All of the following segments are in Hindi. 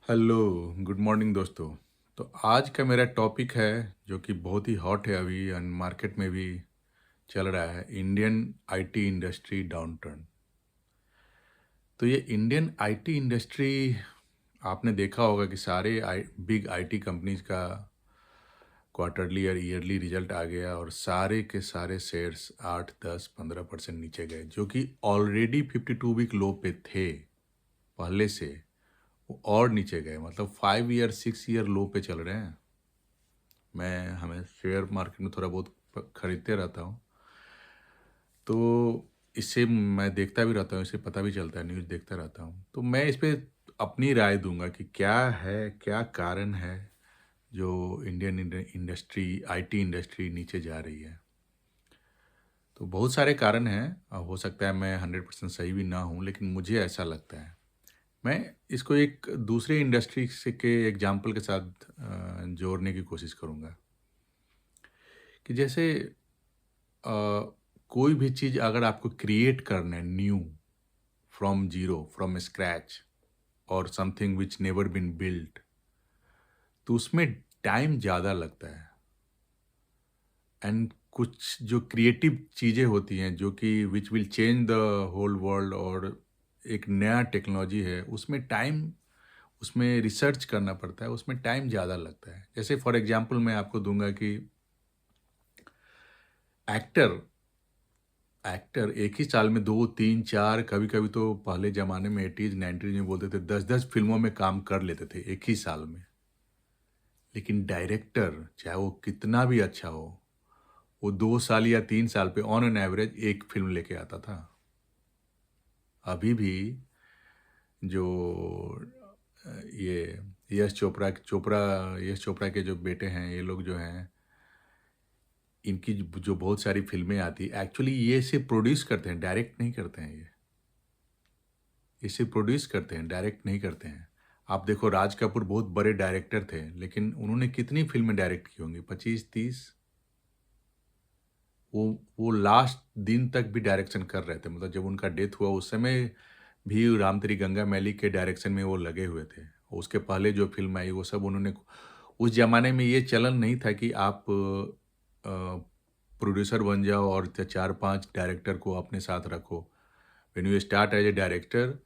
हेलो, गुड मॉर्निंग दोस्तों। तो आज का मेरा टॉपिक है जो कि बहुत ही हॉट है अभी एंड मार्केट में भी चल रहा है, इंडियन आईटी इंडस्ट्री डाउनटर्न। तो ये इंडियन आईटी इंडस्ट्री आपने देखा होगा कि सारे बिग आईटी कंपनीज का क्वार्टरली और ईयरली रिजल्ट आ गया और सारे के सारे शेयर्स 8, 10, 15% नीचे गए, जो कि ऑलरेडी 52 वीक लो पे थे पहले से। वो और नीचे गए, मतलब 5 ईयर 6 ईयर लो पे चल रहे हैं। मैं हमें शेयर मार्केट में थोड़ा बहुत खरीदते रहता हूँ, तो इससे मैं देखता भी रहता हूँ, इससे पता भी चलता है, न्यूज़ देखता रहता हूँ। तो मैं इस पे अपनी राय दूंगा कि क्या है, क्या कारण है जो इंडियन इंडस्ट्री आईटी इंडस्ट्री नीचे जा रही है। तो बहुत सारे कारण हैं, हो सकता है मैं 100% सही भी ना हूँ, लेकिन मुझे ऐसा लगता है। मैं इसको एक दूसरे इंडस्ट्री से के एग्जाम्पल के साथ जोड़ने की कोशिश करूँगा कि जैसे अ, कोई भी चीज़ अगर आपको क्रिएट करना है new, from zero, from scratch, और something which never been built, तो उसमें टाइम ज़्यादा लगता है। एंड कुछ जो क्रिएटिव चीज़ें होती हैं जो कि which will change the whole world, और एक नया टेक्नोलॉजी है, उसमें टाइम, उसमें रिसर्च करना पड़ता है, उसमें टाइम ज़्यादा लगता है। जैसे फॉर एग्जांपल मैं आपको दूंगा कि एक्टर एक्टर एक ही साल में दो तीन चार, कभी कभी तो पहले ज़माने में 80s 90s में बोलते थे 10-10 फिल्मों में काम कर लेते थे एक ही साल में। लेकिन डायरेक्टर चाहे वो कितना भी अच्छा हो, वो 2 साल या 3 साल पे ऑन एन एवरेज एक फिल्म लेके आता था। अभी भी जो ये यश चोपड़ा के जो बेटे हैं, ये लोग जो हैं, इनकी जो बहुत सारी फिल्में आती, एक्चुअली ये सिर्फ प्रोड्यूस करते हैं, डायरेक्ट नहीं करते हैं। ये सिर्फ प्रोड्यूस करते हैं, डायरेक्ट नहीं करते हैं। आप देखो, राज कपूर बहुत बड़े डायरेक्टर थे, लेकिन उन्होंने कितनी फिल्में डायरेक्ट की होंगी? 25-30। वो लास्ट दिन तक भी डायरेक्शन कर रहे थे, मतलब जब उनका डेथ हुआ उस समय भी राम तेरी गंगा मैली के डायरेक्शन में वो लगे हुए थे। उसके पहले जो फिल्म आई वो सब उन्होंने, उस जमाने में ये चलन नहीं था कि आप प्रोड्यूसर बन जाओ और 4-5 डायरेक्टर को अपने साथ रखो। When you start as a director,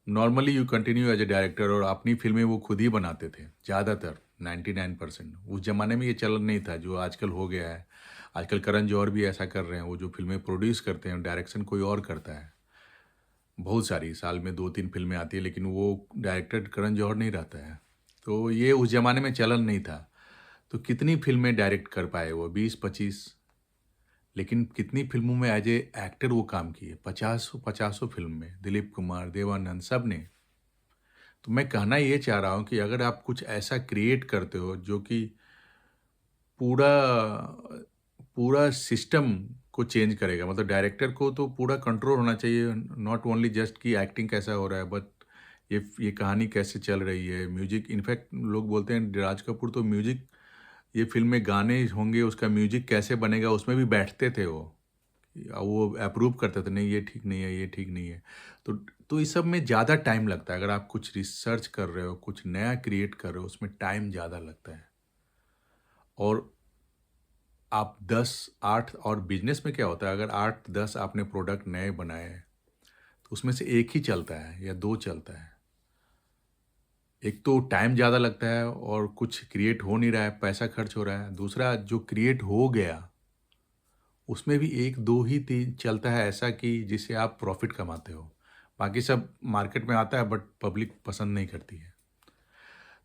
normally you continue as a director, और अपनी फिल्में वो खुद ही बनाते थे ज़्यादातर, 99%। उस जमाने में ये चलन नहीं था जो आजकल हो गया है। आजकल करण जौहर भी ऐसा कर रहे हैं, वो जो फिल्में प्रोड्यूस करते हैं, डायरेक्शन कोई और करता है। बहुत सारी साल में 2-3 फिल्में आती है, लेकिन वो डायरेक्टर करण जौहर नहीं रहता है। तो ये उस जमाने में चलन नहीं था। तो कितनी फिल्में डायरेक्ट कर पाए वो? 20-25। लेकिन कितनी फिल्मों में एज ए एक्टर वो काम किए? 50 फिल्म में, दिलीप कुमार, देवानंद, सब ने। तो मैं कहना ये चाह रहा हूँ कि अगर आप कुछ ऐसा क्रिएट करते हो जो कि पूरा पूरा सिस्टम को चेंज करेगा, मतलब डायरेक्टर को तो पूरा कंट्रोल होना चाहिए, नॉट ओनली जस्ट कि एक्टिंग कैसा हो रहा है, बट ये कहानी कैसे चल रही है, म्यूजिक। इनफैक्ट लोग बोलते हैं राज कपूर तो म्यूजिक, ये फिल्म में गाने होंगे, उसका म्यूजिक कैसे बनेगा उसमें भी बैठते थे वो अप्रूव करते थे, नहीं ये ठीक नहीं है, ये ठीक नहीं है। तो तो इस सब में ज़्यादा टाइम लगता है। अगर आप कुछ रिसर्च कर रहे हो, कुछ नया क्रिएट कर रहे हो, उसमें टाइम ज़्यादा लगता है। और आप 10-8, और बिजनेस में क्या होता है, अगर 8-10 आपने प्रोडक्ट नए बनाए हैं, तो उसमें से एक ही चलता है या दो चलता है। एक तो टाइम ज़्यादा लगता है और कुछ क्रिएट हो नहीं रहा है, पैसा खर्च हो रहा है। दूसरा, जो क्रिएट हो गया उसमें भी एक दो ही तीन चलता है ऐसा कि जिससे आप प्रॉफिट कमाते हो। बाकी सब मार्केट में आता है बट पब्लिक पसंद नहीं करती है।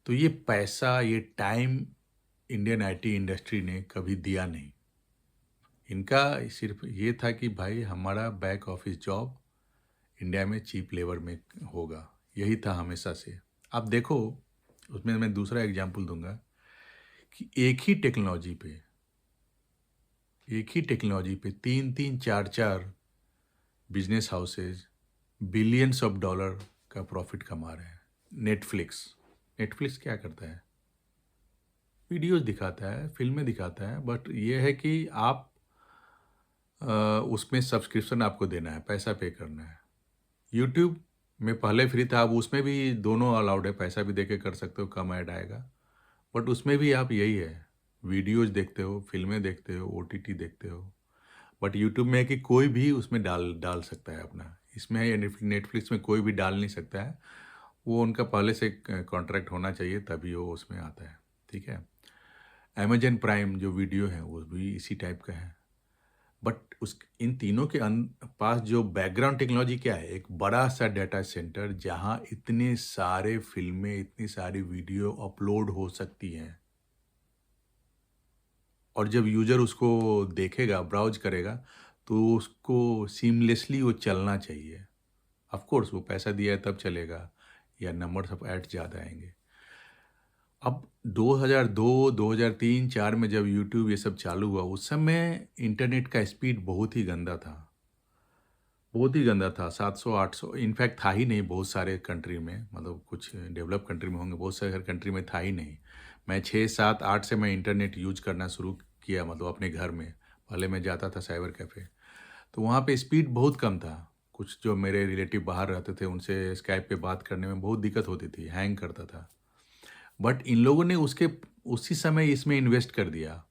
तो ये पैसा, ये टाइम इंडियन आईटी इंडस्ट्री ने कभी दिया नहीं। इनका सिर्फ ये था कि भाई हमारा बैक ऑफिस जॉब इंडिया में चीप लेबर में होगा, यही था हमेशा से। आप देखो, उसमें मैं दूसरा एग्जांपल दूंगा कि एक ही टेक्नोलॉजी पे 3-3, 4-4 business houses billions of dollar का प्रॉफिट कमा रहे हैं। नेटफ्लिक्स नेटफ्लिक्स क्या करता है? वीडियोस दिखाता है, फिल्में दिखाता है, बट ये है कि आप उसमें सब्सक्रिप्शन आपको देना है, पैसा पे करना है। यूट्यूब मैं पहले फ्री था, अब उसमें भी दोनों अलाउड है, पैसा भी दे के कर सकते हो, कम ऐड आएगा। बट उसमें भी आप यही है, वीडियोज़ देखते हो, फ़िल्में देखते हो, ओटीटी देखते हो। बट यूट्यूब में है कि कोई भी उसमें डाल डाल सकता है अपना। इसमें है नेटफ्लिक्स में कोई भी डाल नहीं सकता है, वो उनका पहले से कॉन्ट्रैक्ट होना चाहिए तभी वो उसमें आता है, ठीक है। अमेजन प्राइम जो वीडियो है वो भी इसी टाइप का है। बट उस इन तीनों के पास जो बैकग्राउंड टेक्नोलॉजी क्या है, एक बड़ा सा डाटा सेंटर जहां इतने सारे फिल्में, इतनी सारी वीडियो अपलोड हो सकती हैं, और जब यूजर उसको देखेगा, ब्राउज करेगा, तो उसको सीमलेसली वो चलना चाहिए। ऑफ कोर्स वो पैसा दिया है तब चलेगा, या नंबर ऑफ ऐड ज़्यादा आएंगे। अब 2002, 2003, 4 में जब यूट्यूब ये सब चालू हुआ, उस समय इंटरनेट का स्पीड बहुत ही गंदा था, बहुत ही गंदा था। 700, 800 इनफैक्ट था ही नहीं बहुत सारे कंट्री में, मतलब कुछ डेवलप कंट्री में होंगे, बहुत सारे कंट्री में था ही नहीं। मैं 6, 7, 8 से मैं इंटरनेट यूज करना शुरू किया, मतलब अपने घर में। पहले मैं जाता था साइबर कैफ़े, तो वहाँ पे स्पीड बहुत कम था। कुछ जो मेरे रिलेटिव बाहर रहते थे, उनसे स्काइप पे बात करने में बहुत दिक्कत होती थी, हैंग करता था। बट इन लोगों ने उसके उसी समय इसमें इन्वेस्ट कर दिया,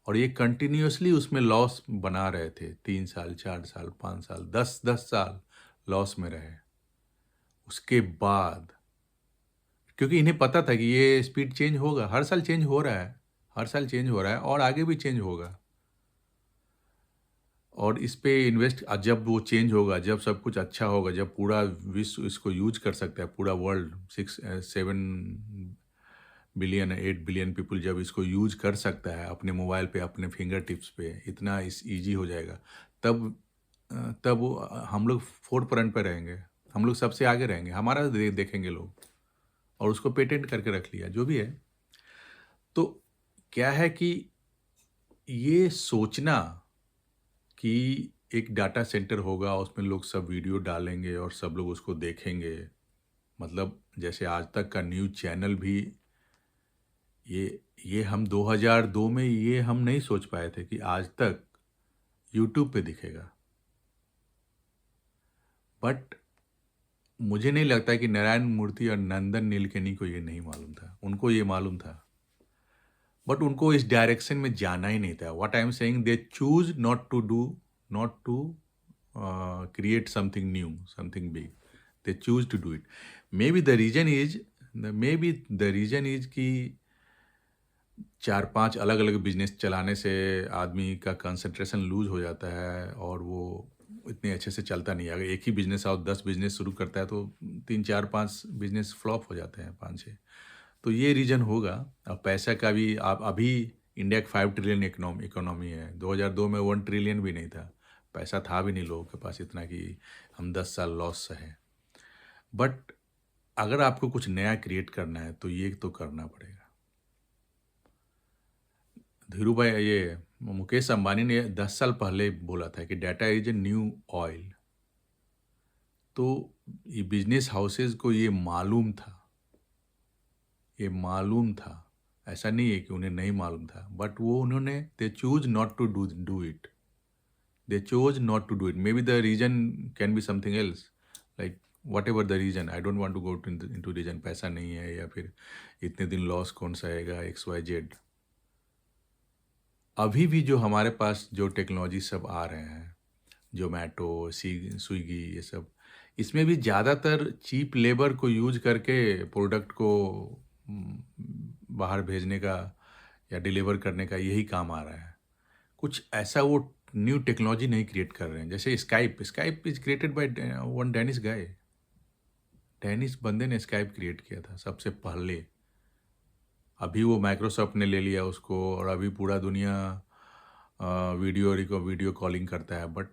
और ये कंटिन्यूअसली उसमें लॉस बना रहे थे। 3 साल, 4 साल, 5 साल, 10 साल लॉस में रहे। उसके बाद, क्योंकि इन्हें पता था कि ये स्पीड चेंज होगा, हर साल चेंज हो रहा है, हर साल चेंज हो रहा है, और आगे भी चेंज होगा। और इस पे इन्वेस्ट, जब वो चेंज होगा, जब सब कुछ अच्छा होगा, जब पूरा विश्व इसको यूज कर सकता है, पूरा वर्ल्ड 6-7 बिलियन 8 बिलियन पीपल जब इसको यूज कर सकता है अपने मोबाइल पे, अपने फिंगर टिप्स पे, इतना इस ईजी हो जाएगा, तब तब हम लोग फोर्थ फ्रंट पे रहेंगे, हम लोग सबसे आगे रहेंगे, हमारा देखेंगे लोग। और उसको पेटेंट करके रख लिया, जो भी है। तो क्या है कि ये सोचना कि एक डाटा सेंटर होगा, उसमें लोग सब वीडियो डालेंगे और सब लोग उसको देखेंगे, मतलब जैसे आज तक का न्यूज़ चैनल भी, ये हम 2002 में ये हम नहीं सोच पाए थे कि आज तक यूट्यूब पे दिखेगा। बट मुझे नहीं लगता कि नारायण मूर्ति और नंदन नीलकेनी को ये नहीं मालूम था, उनको ये मालूम था, बट उनको इस डायरेक्शन में जाना ही नहीं था। What I am saying, they choose not to create something new, something big. They choose to do it. Maybe the reason is, कि 4-5 अलग अलग बिजनेस चलाने से आदमी का कंसंट्रेशन लूज हो जाता है, और वो इतने अच्छे से चलता नहीं है। अगर एक ही बिजनेस और 10 बिजनेस शुरू करता है, तो 3-4-5 बिजनेस फ्लॉप हो जाते हैं, 5-6। तो ये रीज़न होगा। अब पैसा का भी, आप अभी इंडिया का 5 ट्रिलियन इकोनॉमी है, 2002 में 1 ट्रिलियन भी नहीं था। पैसा था भी नहीं लोगों के पास इतना कि हम 10 साल लॉस सहे। बट अगर आपको कुछ नया क्रिएट करना है तो ये तो करना पड़ेगा। धीरू भाई, ये मुकेश अंबानी ने 10 साल पहले बोला था कि data is a new oil. तो ये बिजनेस हाउसेस को ये मालूम था, ये मालूम था, ऐसा नहीं है कि उन्हें नहीं मालूम था, बट वो उन्होंने, they choose not to do it, they chose not to do it. Maybe the reason can be something else, like whatever the reason, I don't want to go into reason, पैसा नहीं है, या फिर इतने दिन लॉस कौन सहेगा, XYZ। अभी भी जो हमारे पास जो टेक्नोलॉजी सब आ रहे हैं, जोमेटो, स्विगी, ये सब, इसमें भी ज़्यादातर चीप लेबर को यूज करके प्रोडक्ट को बाहर भेजने का या डिलीवर करने का यही काम आ रहा है। कुछ ऐसा वो न्यू टेक्नोलॉजी नहीं क्रिएट कर रहे हैं। जैसे Skype is created by one Dennis guy, Dennis बंदे ने स्काइप क्रिएट किया था सबसे पहले। अभी वो माइक्रोसॉफ्ट ने ले लिया उसको, और अभी पूरा दुनिया वीडियो कॉलिंग करता है, बट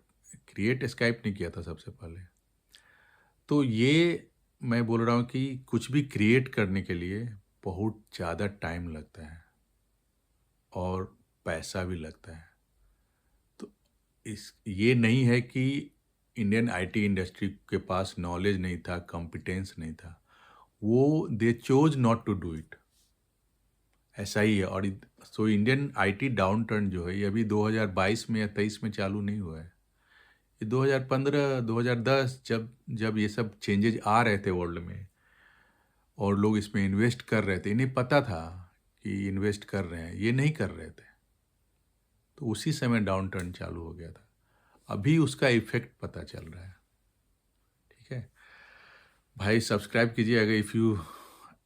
क्रिएट स्काइप नहीं किया था सबसे पहले। तो ये मैं बोल रहा हूँ कि कुछ भी क्रिएट करने के लिए बहुत ज़्यादा टाइम लगता है और पैसा भी लगता है। ये नहीं है कि इंडियन आईटी इंडस्ट्री के पास नॉलेज नहीं था, कॉम्पिटेंस नहीं था, वो they chose not to do it, ऐसा ही है। और so Indian IT downturn जो है, ये अभी 2022 में या 23 में चालू नहीं हुआ है, ये 2015 2010 जब जब ये सब चेंजेज आ रहे थे वर्ल्ड में और लोग इसमें इन्वेस्ट कर रहे थे, इन्हें पता था कि इन्वेस्ट कर रहे हैं, ये नहीं कर रहे थे, तो उसी समय डाउन टर्न चालू हो गया था। अभी उसका इफेक्ट पता चल रहा है। ठीक है भाई, सब्सक्राइब कीजिए अगर if you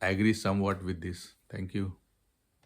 agree somewhat with this. Thank you.